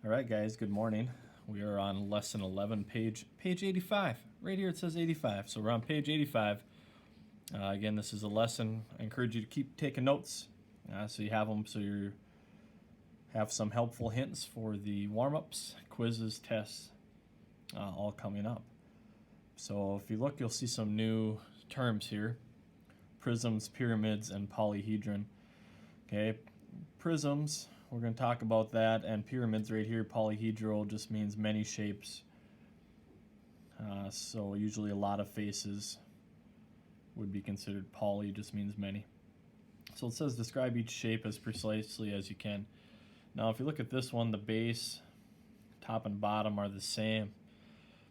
All right, guys, good morning. We are on lesson 11, page 85. Right here it says 85, so we're on page 85. Again, this is a lesson. I encourage you to keep taking notes so you have them, so you have some helpful hints for the warm-ups, quizzes, tests, all coming up. So if you look, you'll see some new terms here: prisms, pyramids, and polyhedron. Okay, prisms, we're going to talk about that, and pyramids right here, polyhedral, just means many shapes. So usually a lot of faces would be considered poly, just means many. So it says describe each shape as precisely as you can. Now if you look at this one, the base, top and bottom are the same.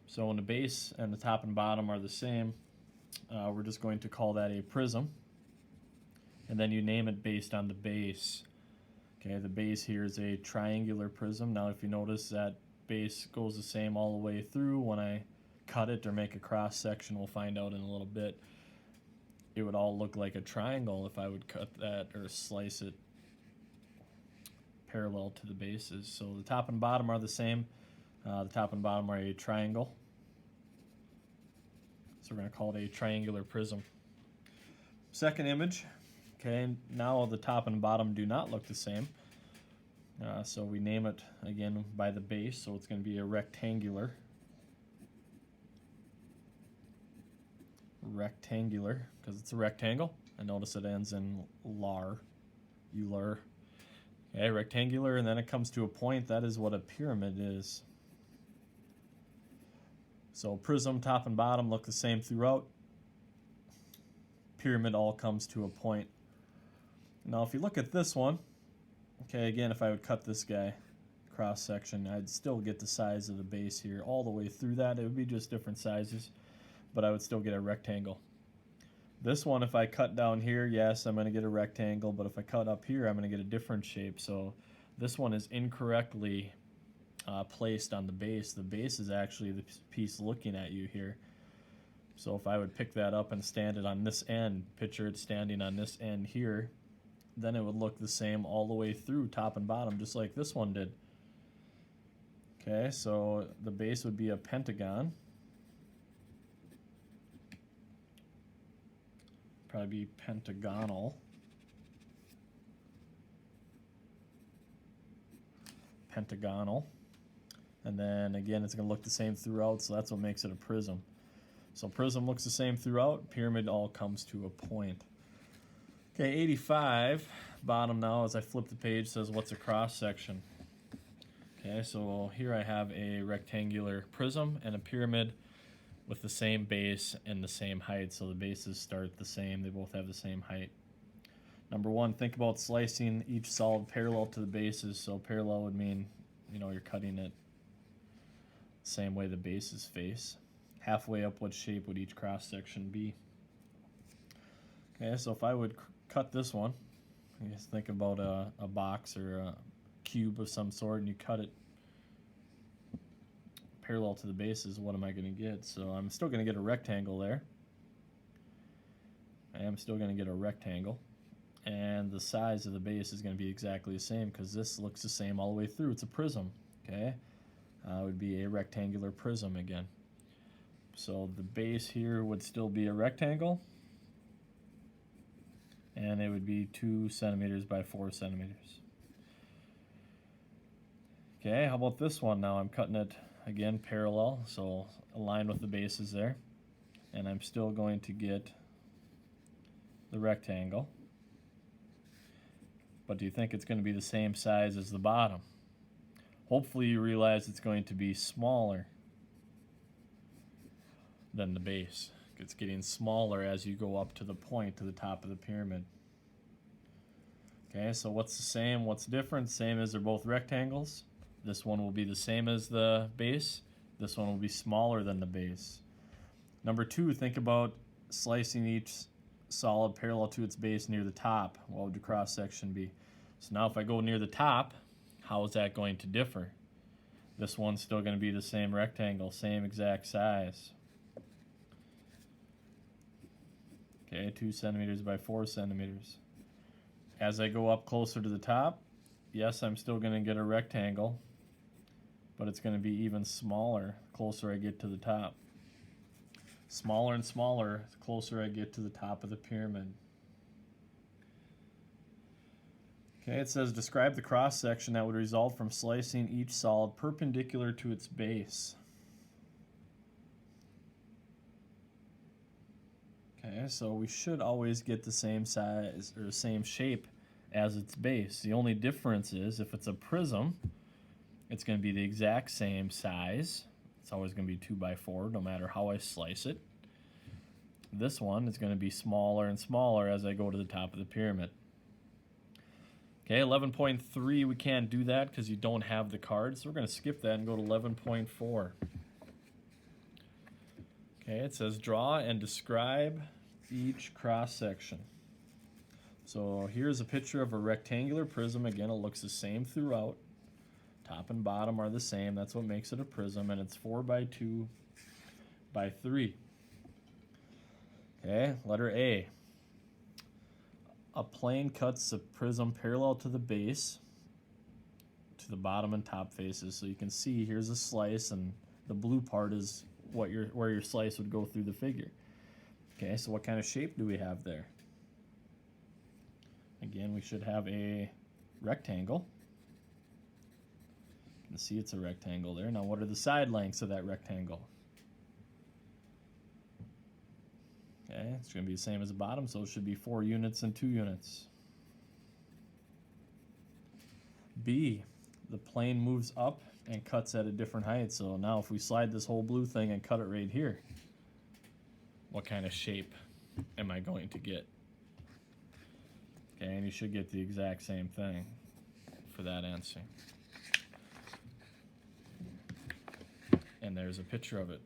So when the base and the top and bottom are the same, we're just going to call that a prism. And then you name it based on the base. Okay, the base here is a triangular prism. Now if you notice, that base goes the same all the way through. When I cut it or make a cross section, we'll find out in a little bit, it would all look like a triangle if I would cut that or slice it parallel to the bases. So the top and bottom are the same. The top and bottom are a triangle. So we're going to call it a triangular prism. Second image. Okay, now the top and bottom do not look the same. So we name it again by the base, so it's going to be a rectangular. Rectangular, because it's a rectangle. And notice it ends in lar, ular. Okay, rectangular, and then it comes to a point. That is what a pyramid is. So prism, top and bottom look the same throughout. Pyramid all comes to a point. Now if you look at this one, okay, again, if I would cut this guy cross section, I'd still get the size of the base here all the way through that. It would be just different sizes, but I would still get a rectangle. This one, if I cut down here, yes, I'm going to get a rectangle, but if I cut up here, I'm going to get a different shape. So this one is incorrectly placed on the base. The base is actually the piece looking at you here. So if I would pick that up and stand it on this end, picture it standing on this end here, then it would look the same all the way through, top and bottom, just like this one did. Okay, so the base would be a pentagon. Probably be pentagonal. Pentagonal. And then again, it's going to look the same throughout, so that's what makes it a prism. So prism looks the same throughout. Pyramid all comes to a point. Okay, 85, bottom now, as I flip the page, says what's a cross section. Okay, so here I have a rectangular prism and a pyramid with the same base and the same height. So the bases start the same. They both have the same height. Number one, think about slicing each solid parallel to the bases. So parallel would mean, you're cutting it the same way the bases face. Halfway up, what shape would each cross section be? Okay, so if I would cut this one, just think about a box or a cube of some sort, and you cut it parallel to the bases, what am I going to get? So I'm still going to get a rectangle there. I am still going to get a rectangle. And the size of the base is going to be exactly the same because this looks the same all the way through. It's a prism, okay? It would be a rectangular prism again. So the base here would still be a rectangle, and it would be 2 centimeters by 4 centimeters. Okay, how about this one now? I'm cutting it again parallel, so aligned with the bases there, and I'm still going to get the rectangle. But do you think it's going to be the same size as the bottom? Hopefully you realize it's going to be smaller than the base. It's getting smaller as you go up to the point, to the top of the pyramid. Okay, so what's the same, what's different? Same as they're both rectangles. This one will be the same as the base. This one will be smaller than the base. Number two, think about slicing each solid parallel to its base near the top. What would the cross section be? So now if I go near the top, how is that going to differ? This one's still going to be the same rectangle, same exact size. Okay, 2 centimeters by 4 centimeters. As I go up closer to the top, yes, I'm still going to get a rectangle. but it's going to be even smaller the closer I get to the top. Smaller and smaller the closer I get to the top of the pyramid. Okay, it says describe the cross section that would result from slicing each solid perpendicular to its base. Okay, so we should always get the same size or same shape as its base. The only difference is if it's a prism, it's going to be the exact same size. It's always going to be 2 by 4 no matter how I slice it. This one is going to be smaller and smaller as I go to the top of the pyramid. Okay, 11.3, we can't do that because you don't have the cards, so we're going to skip that and go to 11.4. Okay, it says draw and describe each cross section. So here's a picture of a rectangular prism. Again, it looks the same throughout. Top and bottom are the same. That's what makes it a prism, and it's 4 by 2 by 3. Okay, letter A. A plane cuts the prism parallel to the base, to the bottom and top faces. So you can see here's a slice, and the blue part is where your slice would go through the figure. Okay, so what kind of shape do we have there? Again, we should have a rectangle. You can see it's a rectangle there. Now, what are the side lengths of that rectangle? Okay, it's going to be the same as the bottom, so it should be 4 units and 2 units. B, the plane moves up and cuts at a different height. So now if we slide this whole blue thing and cut it right here, what kind of shape am I going to get? Okay, and you should get the exact same thing for that answer. And there's a picture of it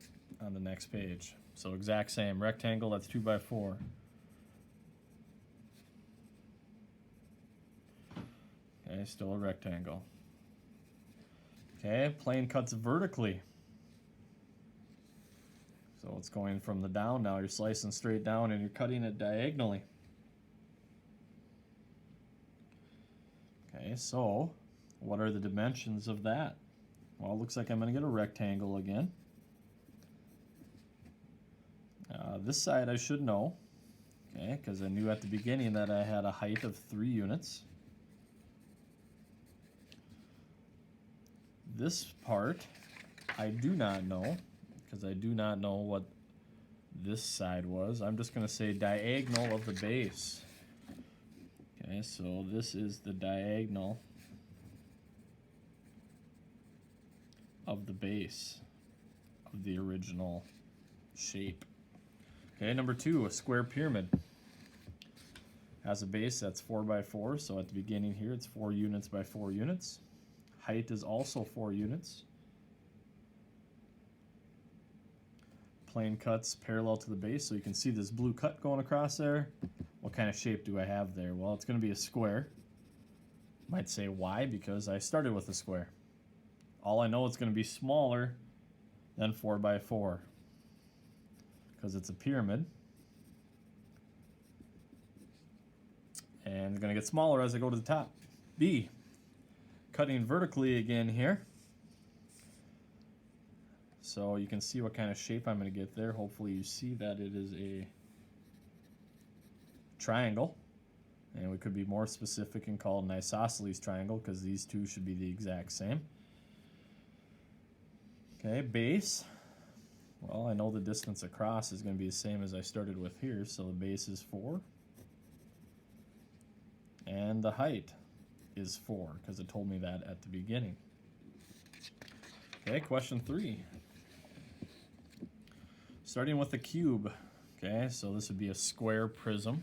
on the next page. So exact same rectangle, that's 2 by 4. Okay, still a rectangle. Okay, plane cuts vertically. So it's going from the down now. You're slicing straight down and you're cutting it diagonally. Okay, so what are the dimensions of that? Well, it looks like I'm going to get a rectangle again. This side I should know, okay, because I knew at the beginning that I had a height of 3 units. This part I do not know, because I do not know what this side was. I'm just going to say diagonal of the base. Okay, so this is the diagonal of the base of the original shape. Okay, number 2, a square pyramid. Has a base that's 4 by 4, so at the beginning here it's 4 units by 4 units. Height is also 4 units. Plane cuts parallel to the base, so you can see this blue cut going across there. What kind of shape do I have there? Well, it's going to be a square. Might say why, because I started with a square. All I know it's going to be smaller than 4 by 4. Because it's a pyramid. And it's going to get smaller as I go to the top. B, cutting vertically again here. So you can see what kind of shape I'm going to get there. Hopefully you see that it is a triangle. And we could be more specific and call it an isosceles triangle because these two should be the exact same. Okay, base. Well, I know the distance across is going to be the same as I started with here, so the base is 4. And the height is 4, because it told me that at the beginning. Okay, question 3. Starting with the cube. Okay, so this would be a square prism.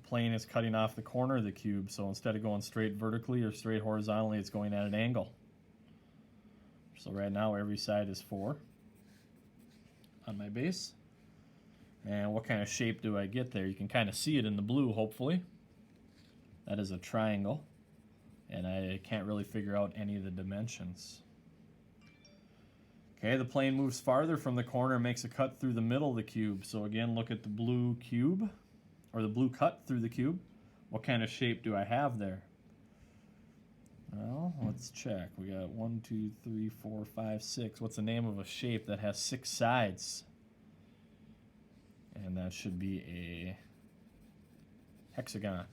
Plane is cutting off the corner of the cube, so instead of going straight vertically or straight horizontally, it's going at an angle. So right now every side is 4 on my base. And what kind of shape do I get there? You can kind of see it in the blue, hopefully. That is a triangle. And I can't really figure out any of the dimensions. Okay, the plane moves farther from the corner and makes a cut through the middle of the cube. So again, look at the blue cube, or the blue cut through the cube. What kind of shape do I have there? Well, let's check. We got 1, 2, 3, 4, 5, 6. What's the name of a shape that has 6 sides? And that should be a hexagon.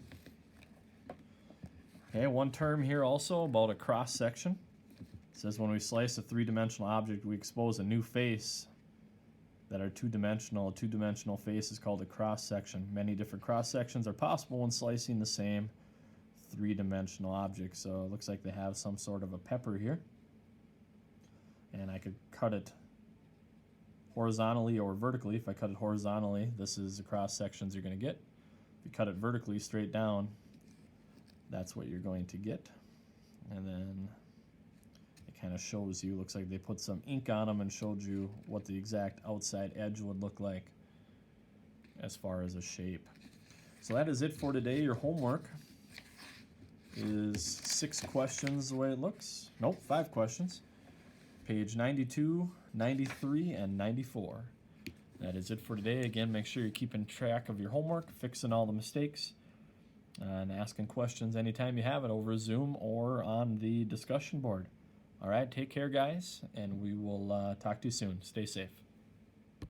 Okay, one term here also about a cross section. It says when we slice a three-dimensional object, we expose a new face that are two-dimensional. A two-dimensional face is called a cross section. Many different cross sections are possible when slicing the same three-dimensional object. So it looks like they have some sort of a pepper here. And I could cut it horizontally or vertically. If I cut it horizontally, this is the cross sections you're going to get. If you cut it vertically straight down, that's what you're going to get. And then it kind of shows you, looks like they put some ink on them and showed you what the exact outside edge would look like as far as a shape. So that is it for today. Your homework is 6 questions the way it looks. Nope, 5 questions. Page 92, 93, and 94. That is it for today. Again, make sure you're keeping track of your homework, fixing all the mistakes, and asking questions anytime you have it over Zoom or on the discussion board. All right, take care, guys, and we will talk to you soon. Stay safe.